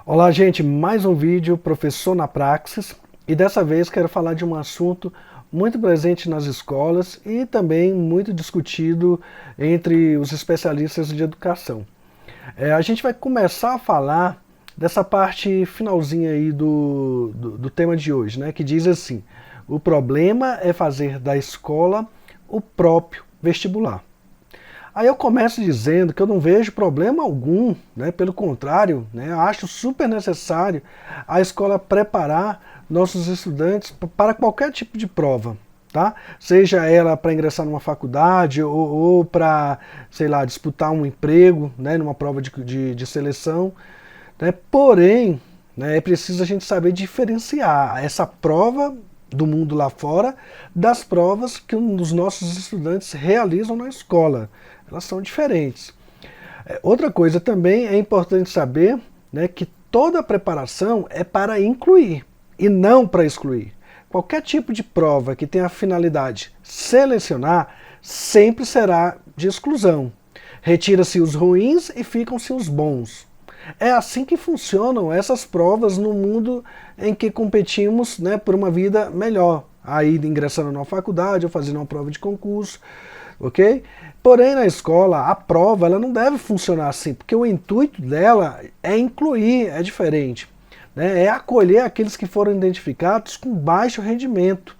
Olá, gente, mais um vídeo Professor na Praxis, e dessa vez quero falar de um assunto muito presente nas escolas e também muito discutido entre os especialistas de educação. A gente vai começar a falar dessa parte finalzinha aí do tema de hoje, né, que diz assim: o problema é fazer da escola o próprio vestibular. Aí eu começo dizendo que eu não vejo problema algum, né? Pelo contrário, né? Eu acho super necessário a escola preparar nossos estudantes para qualquer tipo de prova, tá? Seja ela para ingressar numa faculdade ou para, sei lá, disputar um emprego, né? Numa prova de seleção, né? Porém, né, é preciso a gente saber diferenciar essa prova do mundo lá fora das provas que os nossos estudantes realizam na escola. Elas são diferentes. Outra coisa também é importante saber, né, que toda a preparação é para incluir e não para excluir. Qualquer tipo de prova que tenha a finalidade selecionar sempre será de exclusão. Retira-se os ruins e ficam-se os bons. É assim que funcionam essas provas no mundo em que competimos, né, por uma vida melhor. Aí ingressando numa faculdade ou fazendo uma prova de concurso, ok? Porém, na escola, a prova ela não deve funcionar assim, porque o intuito dela é incluir, é diferente. Né? É acolher aqueles que foram identificados com baixo rendimento.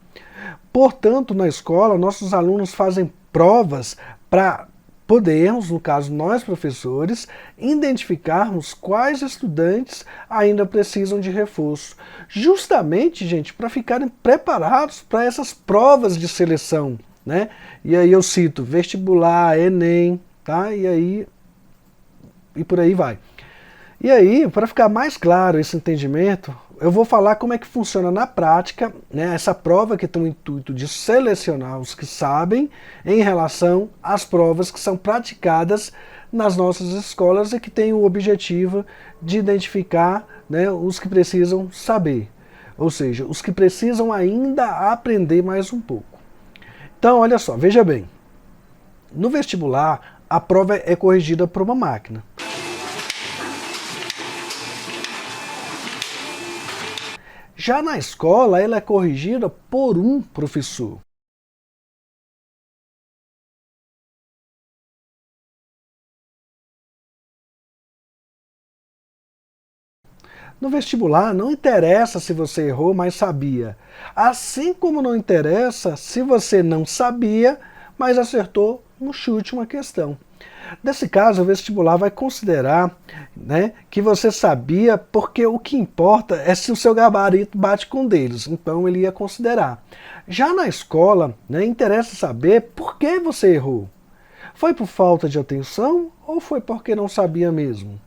Portanto, na escola, nossos alunos fazem provas para podermos, no caso nós professores, identificarmos quais estudantes ainda precisam de reforço. Justamente, gente, para ficarem preparados para essas provas de seleção, né? E aí eu cito vestibular, Enem, tá? E por aí vai. E aí, para ficar mais claro esse entendimento, eu vou falar como é que funciona na prática, né, essa prova que tem o intuito de selecionar os que sabem em relação às provas que são praticadas nas nossas escolas e que têm o objetivo de identificar, né, os que precisam saber, ou seja, os que precisam ainda aprender mais um pouco. Então, olha só, veja bem, no vestibular a prova é corrigida por uma máquina. Já na escola, ela é corrigida por um professor. No vestibular, não interessa se você errou, mas sabia. Assim como não interessa se você não sabia, mas acertou no chute uma questão. Nesse caso, o vestibular vai considerar, né, que você sabia, porque o que importa é se o seu gabarito bate com o deles. Então ele ia considerar. Já na escola, né, interessa saber por que você errou. Foi por falta de atenção ou foi porque não sabia mesmo?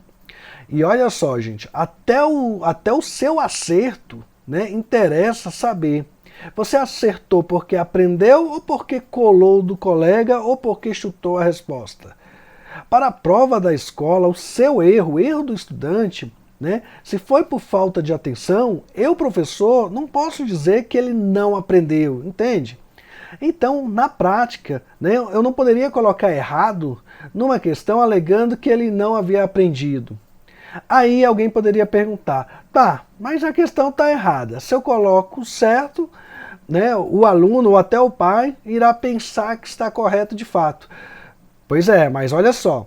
E olha só, gente, até o seu acerto, né, interessa saber. Você acertou porque aprendeu ou porque colou do colega ou porque chutou a resposta? Para a prova da escola, o seu erro, o erro do estudante, né, se foi por falta de atenção, eu, professor, não posso dizer que ele não aprendeu, entende? Então, na prática, né, eu não poderia colocar errado numa questão alegando que ele não havia aprendido. Aí alguém poderia perguntar, tá, mas a questão está errada. Se eu coloco certo, né, o aluno ou até o pai irá pensar que está correto de fato. Pois é, mas olha só,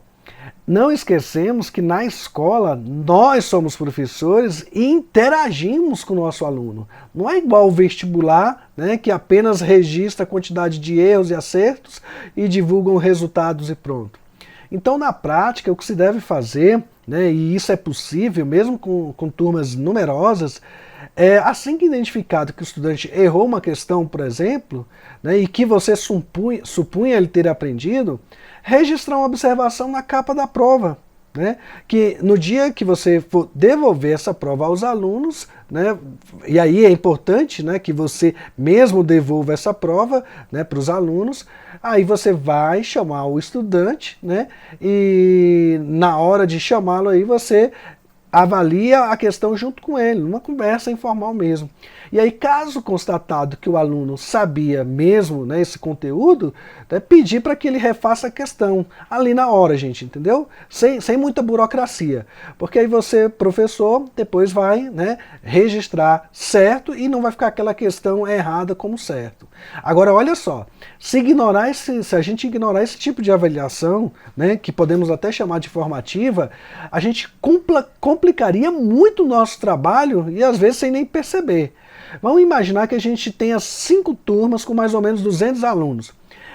não esquecemos que na escola nós somos professores e interagimos com o nosso aluno. Não é igual o vestibular, né, que apenas registra a quantidade de erros e acertos e divulgam resultados e pronto. Então, na prática, o que se deve fazer, né, e isso é possível mesmo com turmas numerosas, é assim que identificado que o estudante errou uma questão, por exemplo, né, e que você supunha ele ter aprendido, registrar uma observação na capa da prova. Né, que no dia que você for devolver essa prova aos alunos, né, e aí é importante, né, que você mesmo devolva essa prova, né, para os alunos, aí você vai chamar o estudante, né, e na hora de chamá-lo aí você avalia a questão junto com ele, numa conversa informal mesmo. E aí, caso constatado que o aluno sabia mesmo, né, esse conteúdo, né, pedir para que ele refaça a questão ali na hora, gente, entendeu? Sem muita burocracia. Porque aí você, professor, depois vai, né, registrar certo e não vai ficar aquela questão errada como certo. Agora, olha só, se a gente ignorar esse tipo de avaliação, né, que podemos até chamar de formativa, a gente complicaria muito o nosso trabalho e às vezes sem nem perceber. Vamos imaginar que a gente tenha 5 turmas com mais ou menos 200 alunos.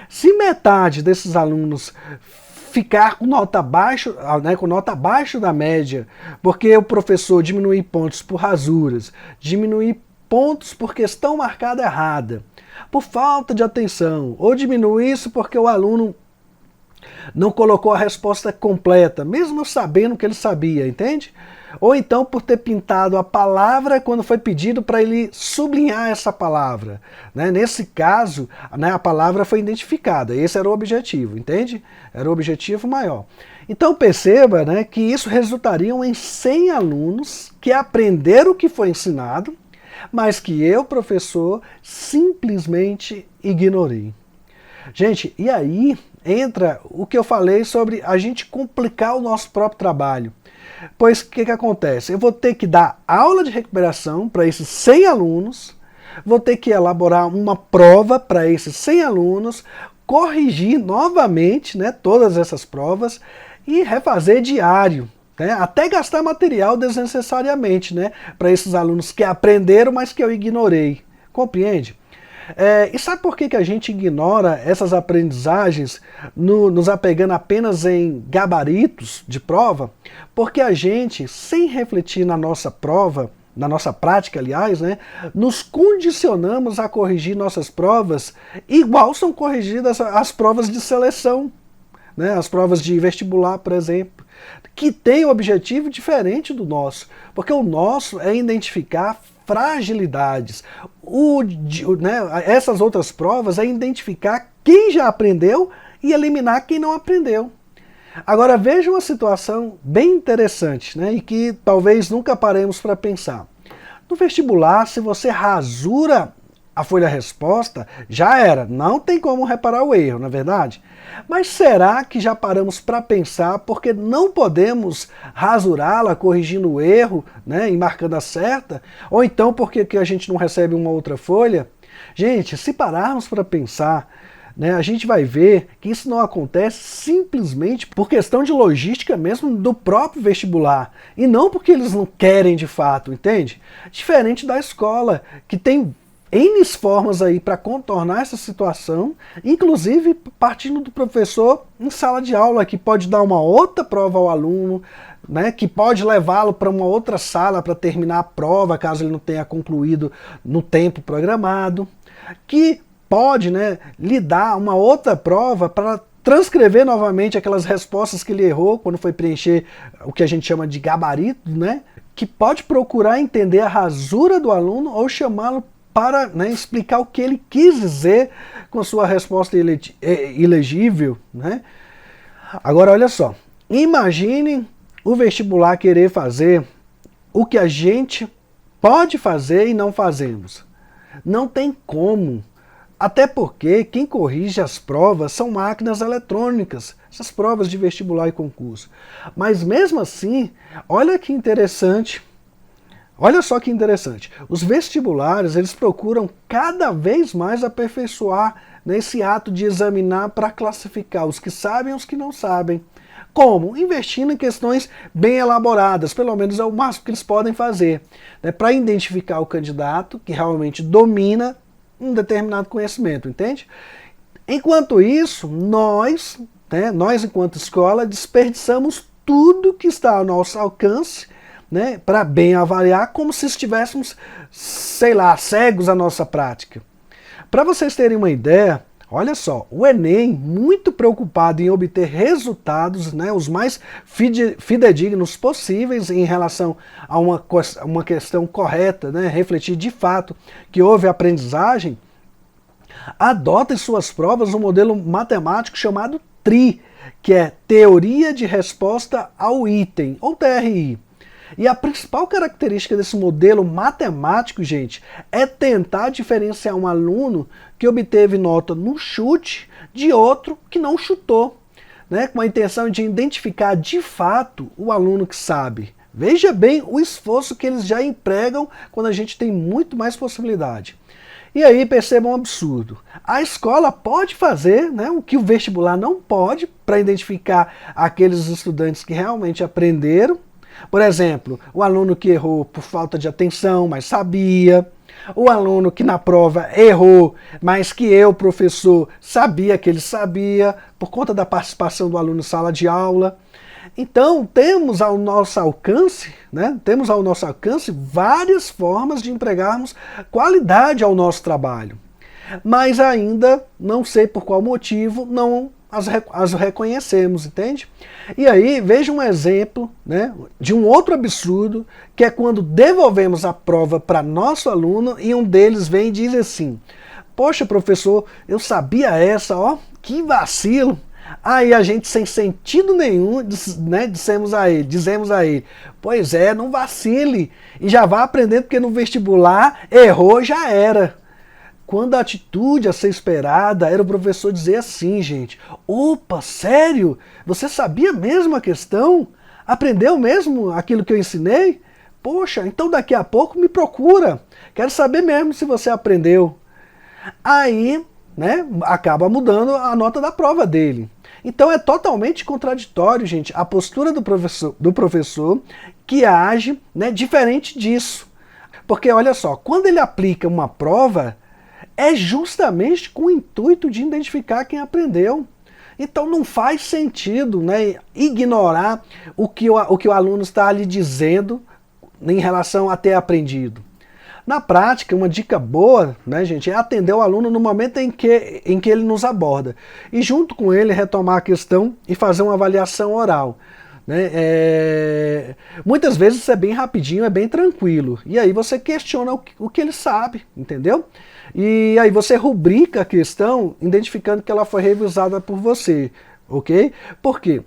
Se metade desses alunos ficar com nota abaixo, né, com nota abaixo da média, porque o professor diminuir pontos por rasuras, diminuir pontos por questão marcada errada, por falta de atenção, ou diminuir isso porque o aluno não colocou a resposta completa, mesmo sabendo que ele sabia, entende? Ou então por ter pintado a palavra quando foi pedido para ele sublinhar essa palavra. Né? Nesse caso, né, a palavra foi identificada, esse era o objetivo, entende? Era o objetivo maior. Então perceba, né, que isso resultaria em 100 alunos que aprenderam o que foi ensinado, mas que eu, professor, simplesmente ignorei. Gente, e aí entra o que eu falei sobre a gente complicar o nosso próprio trabalho. Pois o que acontece? Eu vou ter que dar aula de recuperação para esses 100 alunos, vou ter que elaborar uma prova para esses 100 alunos, corrigir novamente, né, todas essas provas e refazer diário. Né, até gastar material desnecessariamente, né, para esses alunos que aprenderam, mas que eu ignorei. Compreende? E sabe por que a gente ignora essas aprendizagens nos apegando apenas em gabaritos de prova? Porque a gente, sem refletir na nossa prova, na nossa prática, aliás, né, nos condicionamos a corrigir nossas provas igual são corrigidas as provas de seleção, né, as provas de vestibular, por exemplo, que tem um objetivo diferente do nosso, porque o nosso é identificar fragilidades. Essas outras provas é identificar quem já aprendeu e eliminar quem não aprendeu. Agora veja uma situação bem interessante, né, e que talvez nunca paremos para pensar. No vestibular, se você rasura a folha-resposta, já era, não tem como reparar o erro, não é verdade? Mas será que já paramos para pensar porque não podemos rasurá-la corrigindo o erro, né, e marcando a certa? Ou então porque que a gente não recebe uma outra folha? Gente, se pararmos para pensar, né, a gente vai ver que isso não acontece simplesmente por questão de logística mesmo do próprio vestibular, e não porque eles não querem de fato, entende? Diferente da escola, que tem N formas aí para contornar essa situação, inclusive partindo do professor em sala de aula, que pode dar uma outra prova ao aluno, né, que pode levá-lo para uma outra sala para terminar a prova, caso ele não tenha concluído no tempo programado, que pode, né, lhe dar uma outra prova para transcrever novamente aquelas respostas que ele errou quando foi preencher o que a gente chama de gabarito, né, que pode procurar entender a rasura do aluno ou chamá-lo para, né, explicar o que ele quis dizer com sua resposta ilegível. Né? Agora, olha só, imagine o vestibular querer fazer o que a gente pode fazer e não fazemos. Não tem como. Até porque quem corrige as provas são máquinas eletrônicas, essas provas de vestibular e concurso. Mas mesmo assim, olha que interessante. Olha só que interessante, os vestibulares eles procuram cada vez mais aperfeiçoar nesse ato de examinar para classificar os que sabem e os que não sabem. Como? Investindo em questões bem elaboradas, pelo menos é o máximo que eles podem fazer, né, para identificar o candidato que realmente domina um determinado conhecimento, entende? Enquanto isso, nós enquanto escola, desperdiçamos tudo que está ao nosso alcance, né, para bem avaliar, como se estivéssemos, sei lá, cegos à nossa prática. Para vocês terem uma ideia, olha só, o Enem, muito preocupado em obter resultados, né, os mais fidedignos possíveis em relação a uma questão correta, né, refletir de fato que houve aprendizagem, adota em suas provas um modelo matemático chamado TRI, que é Teoria de Resposta ao Item, ou TRI. E a principal característica desse modelo matemático, gente, é tentar diferenciar um aluno que obteve nota no chute de outro que não chutou, né, com a intenção de identificar de fato o aluno que sabe. Veja bem o esforço que eles já empregam quando a gente tem muito mais possibilidade. E aí percebam um absurdo. A escola pode fazer, né, o que o vestibular não pode para identificar aqueles estudantes que realmente aprenderam. Por exemplo, o aluno que errou por falta de atenção, mas sabia. O aluno que na prova errou, mas que eu, professor, sabia que ele sabia, por conta da participação do aluno em sala de aula. Então, temos ao nosso alcance, né, várias formas de empregarmos qualidade ao nosso trabalho. Mas ainda, não sei por qual motivo, não as reconhecemos, entende? E aí, veja um exemplo, né, de um outro absurdo, que é quando devolvemos a prova para nosso aluno e um deles vem e diz assim: poxa, professor, eu sabia essa, ó, que vacilo. Aí a gente, sem sentido nenhum, né, dizemos a ele, pois é, não vacile, e já vá aprendendo, porque no vestibular errou, já era. Quando a atitude a ser esperada era o professor dizer assim, gente: opa, sério? Você sabia mesmo a questão? Aprendeu mesmo aquilo que eu ensinei? Poxa, então daqui a pouco me procura, quero saber mesmo se você aprendeu. Aí, né, acaba mudando a nota da prova dele. Então é totalmente contraditório, gente, a postura do professor que age, né, diferente disso. Porque olha só, quando ele aplica uma prova, é justamente com o intuito de identificar quem aprendeu. Então não faz sentido, né, ignorar o que o aluno está lhe dizendo em relação a ter aprendido. Na prática, uma dica boa, né, gente, é atender o aluno no momento em que ele nos aborda. E junto com ele retomar a questão e fazer uma avaliação oral. Né? Muitas vezes isso é bem rapidinho, é bem tranquilo. E aí você questiona o que ele sabe, entendeu? E aí você rubrica a questão identificando que ela foi revisada por você, ok? Por quê?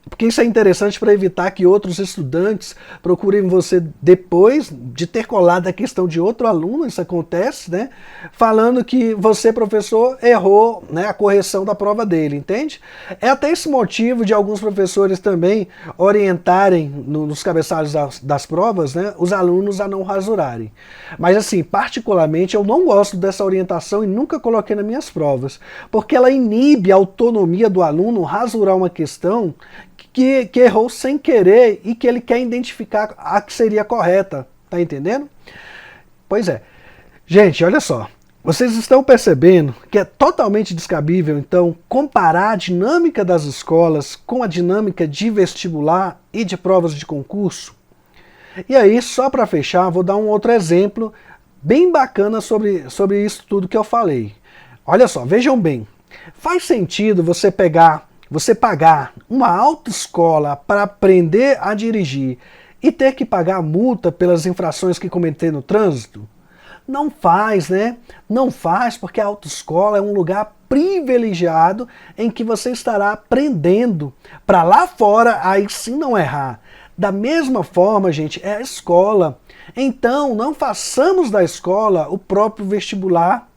Porque isso é interessante para evitar que outros estudantes procurem você depois de ter colado a questão de outro aluno, isso acontece, né? Falando que você, professor, errou, né, a correção da prova dele, entende? É até esse motivo de alguns professores também orientarem nos cabeçalhos das provas, né, os alunos a não rasurarem. Mas assim, particularmente eu não gosto dessa orientação e nunca coloquei nas minhas provas, porque ela inibe a autonomia do aluno rasurar uma questão que errou sem querer e que ele quer identificar a que seria correta, tá entendendo? Pois é. Gente, olha só, vocês estão percebendo que é totalmente descabível, então, comparar a dinâmica das escolas com a dinâmica de vestibular e de provas de concurso? E aí, só para fechar, vou dar um outro exemplo bem bacana sobre isso tudo que eu falei. Olha só, vejam bem, faz sentido você pagar uma autoescola para aprender a dirigir e ter que pagar multa pelas infrações que cometer no trânsito? Não faz, né? Não faz, porque a autoescola é um lugar privilegiado em que você estará aprendendo para lá fora aí sim não errar. Da mesma forma, gente, é a escola. Então, não façamos da escola o próprio vestibular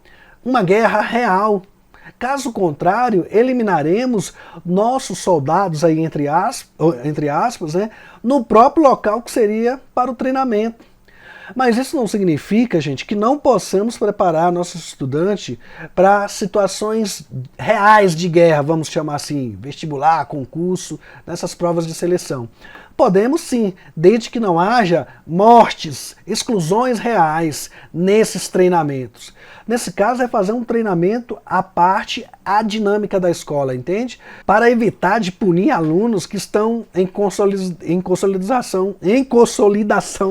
uma guerra real. Caso contrário, eliminaremos nossos soldados, aí, entre aspas, né, no próprio local que seria para o treinamento. Mas isso não significa, gente, que não possamos preparar nossos estudantes para situações reais de guerra, vamos chamar assim, vestibular, concurso, nessas provas de seleção. Podemos sim, desde que não haja mortes, exclusões reais nesses treinamentos. Nesse caso é fazer um treinamento à parte, à dinâmica da escola, entende? Para evitar de punir alunos que estão em consolidação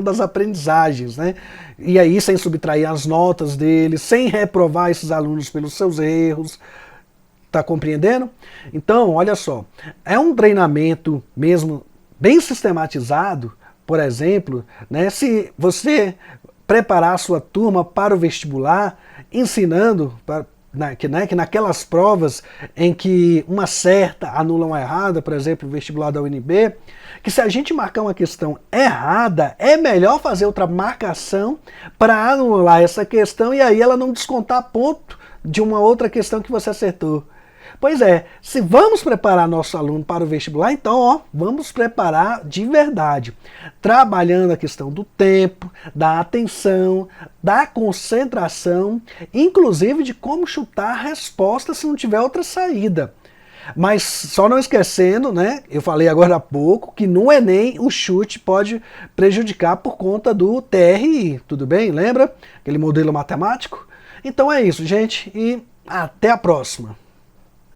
das aprendizagens, né? E aí sem subtrair as notas deles, sem reprovar esses alunos pelos seus erros. Tá compreendendo? Então, olha só, é um treinamento mesmo bem sistematizado, por exemplo, né, se você preparar a sua turma para o vestibular, ensinando que naquelas provas em que uma certa anula uma errada, por exemplo, o vestibular da UNB, que se a gente marcar uma questão errada, é melhor fazer outra marcação para anular essa questão e aí ela não descontar ponto de uma outra questão que você acertou. Pois é, se vamos preparar nosso aluno para o vestibular, então ó, vamos preparar de verdade, trabalhando a questão do tempo, da atenção, da concentração, inclusive de como chutar a resposta se não tiver outra saída. Mas só não esquecendo, né, eu falei agora há pouco, que no Enem o chute pode prejudicar por conta do TRI, tudo bem? Lembra? Aquele modelo matemático? Então é isso, gente, e até a próxima!